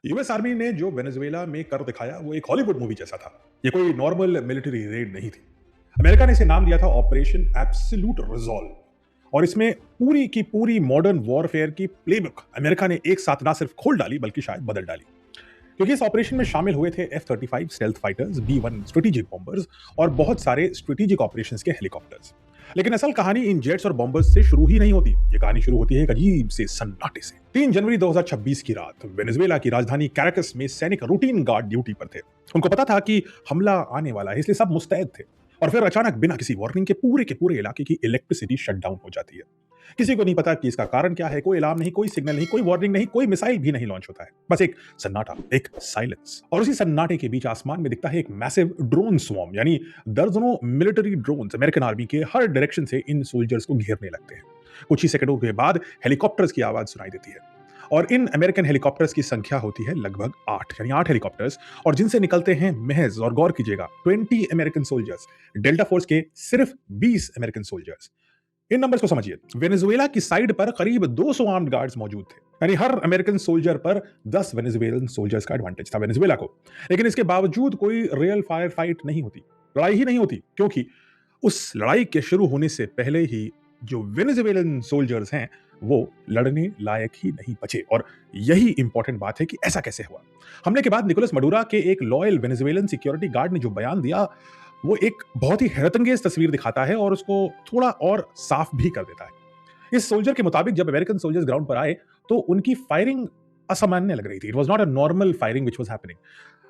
US army ने जो Venezuela में कर दिखाया वो एक हॉलीवुड मूवी जैसा था। ये कोई नॉर्मल मिलिट्री रेड नहीं थी। अमेरिका ने इसे नाम दिया था ऑपरेशन एब्सोल्यूट रिजॉल्व। और इसमें पूरी की पूरी मॉडर्न वॉरफेयर की प्लेबुक अमेरिका ने एक साथ ना सिर्फ खोल डाली बल्कि शायद बदल डाली। क्योंकि इस ऑपरेशन में शामिल हुए थे F-35 stealth fighters, B-1 strategic bombers और बहुत सारे स्ट्रेटेजिक ऑपरेशंस के हेलीकॉप्टर्स। लेकिन असल कहानी इन जेट्स और बॉम्बर्स से शुरू ही नहीं होती। ये कहानी शुरू होती है एक अजीब से सन्नाटे से। 3 जनवरी 2026 की रात वेनेजुएला की राजधानी कैराकस में सैनिक रूटीन गार्ड ड्यूटी पर थे। उनको पता था कि हमला आने वाला है, इसलिए सब मुस्तैद थे। और फिर अचानक बिना किसी वार्निंग के पूरे इलाके की इलेक्ट्रिसिटी शट डाउन हो जाती है। किसी को नहीं पता कि इसका कारण क्या है। कोई अलार्म नहीं, कोई सिग्नल नहीं, कोई वार्निंग नहीं, कोई मिसाइल भी नहीं लॉन्च होता है। बस एक सन्नाटा, एक साइलेंस। और उसी सन्नाटे के बीच आसमान में दिखता है एक मैसिव ड्रोन स्वॉर्म, यानी दर्जनों मिलिट्री ड्रोन्स अमेरिकन आर्मी के हर डायरेक्शन से इन सोल्जर्स को घेरने लगते हैं। कुछ ही सेकंडों के बाद हेलीकॉप्टर्स की आवाज सुनाई देती है। और इन अमेरिकन हेलीकॉप्टर्स की संख्या होती है लगभग 8, यानी 8 हेलीकॉप्टर्स। और जिनसे निकलते हैं महज, और गौर कीजिएगा, 20 अमेरिकन सोल्जर्स। डेल्टा फोर्स के सिर्फ 20 अमेरिकन सोल्जर्स। इन नंबर्स को समझिए। वेनेजुएला की साइड पर करीब 200 आर्म्ड गार्ड्स मौजूद थे, यानी हर अमेरिकन सोल्जर पर 10 वेनेजुएलन सोल्जर्स का एडवांटेज था वेनेजुएला को। लेकिन इसके बावजूद कोई रियल फायर फाइट नहीं होती, लड़ाई ही नहीं होती, क्योंकि उस लड़ाई के शुरू होने से पहले ही जो वेनेजुएलन सोल्जर्स हैं वो लड़ने लायक ही नहीं बचे। और यही इंपॉर्टेंट बात है कि ऐसा कैसे हुआ। हमले के बाद निकोलस मडूरा के एक लॉयल वेनेजुएलन सिक्योरिटी गार्ड ने जो बयान दिया वो एक बहुत ही हैरतअंगेज तस्वीर दिखाता है और उसको थोड़ा और साफ भी कर देता है। इस सोल्जर के मुताबिक जब अमेरिकन सोल्जर्स ग्राउंड पर आए तो उनकी फायरिंग असामान्य लग रही थी। It was not a normal firing which was happening.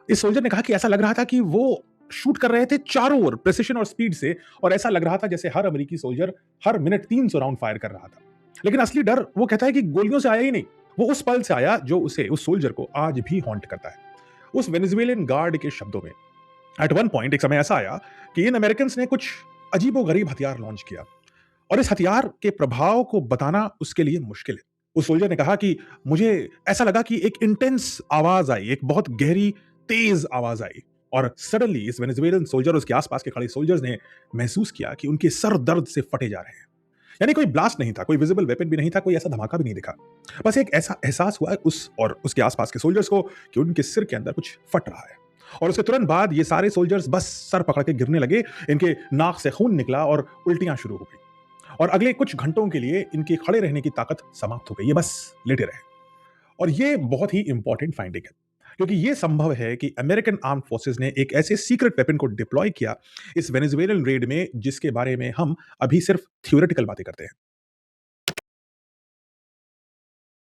इस सोल्जर ने कहा कि ऐसा लग रहा था कि वो शूट कर रहे थे चारों ओर प्रिसिशन और स्पीड से, और ऐसा लग रहा था जैसे हर अमेरिकी सोल्जर हर मिनट 300 राउंड फायर कर रहा था। लेकिन असली डर, वो कहता है कि गोलियों से आया ही नहीं, वो उस पल से आया जो उसे, उस सोल्जर को आज भी हॉन्ट करता है। उस वेनेजुएलियन गार्ड के शब्दों में, एट वन पॉइंट एक समय ऐसा आया कि इन अमेरिकन ने कुछ अजीबोगरीब हथियार लॉन्च किया, और इस हथियार के प्रभाव को बताना उसके लिए मुश्किल है। उस सोल्जर ने कहा कि मुझे ऐसा लगा कि एक इंटेंस आवाज आई, एक बहुत गहरी तेज आवाज आई, और सडनली इस वेनेजुएलन सोल्जर और उसके आसपास के खड़े सोल्जर्स ने महसूस किया कि उनके सर दर्द से फटे जा रहे हैं। यानी कोई ब्लास्ट नहीं था, कोई विजिबल वेपन भी नहीं था, कोई ऐसा धमाका भी नहीं दिखा। बस एक ऐसा एहसास हुआ उस और उसके आसपास के सोल्जर्स को कि उनके सिर के अंदर कुछ फट रहा है। और उसके तुरंत बाद ये सारे सोल्जर्स बस सर पकड़ के गिरने लगे। इनके नाक से खून निकला और उल्टियां शुरू हो गई। और अगले कुछ घंटों के लिए इनके खड़े रहने की ताकत समाप्त हो गई। ये बस लेटे रहे। और ये बहुत ही इंपॉर्टेंट फाइंडिंग है, क्योंकि ये संभव है कि अमेरिकन आर्म फोर्सेस ने एक ऐसे सीक्रेट वेपन को डिप्लॉय किया इस वेनेजुएलन रेड में जिसके बारे में हम अभी सिर्फ थ्योरेटिकल बातें करते हैं।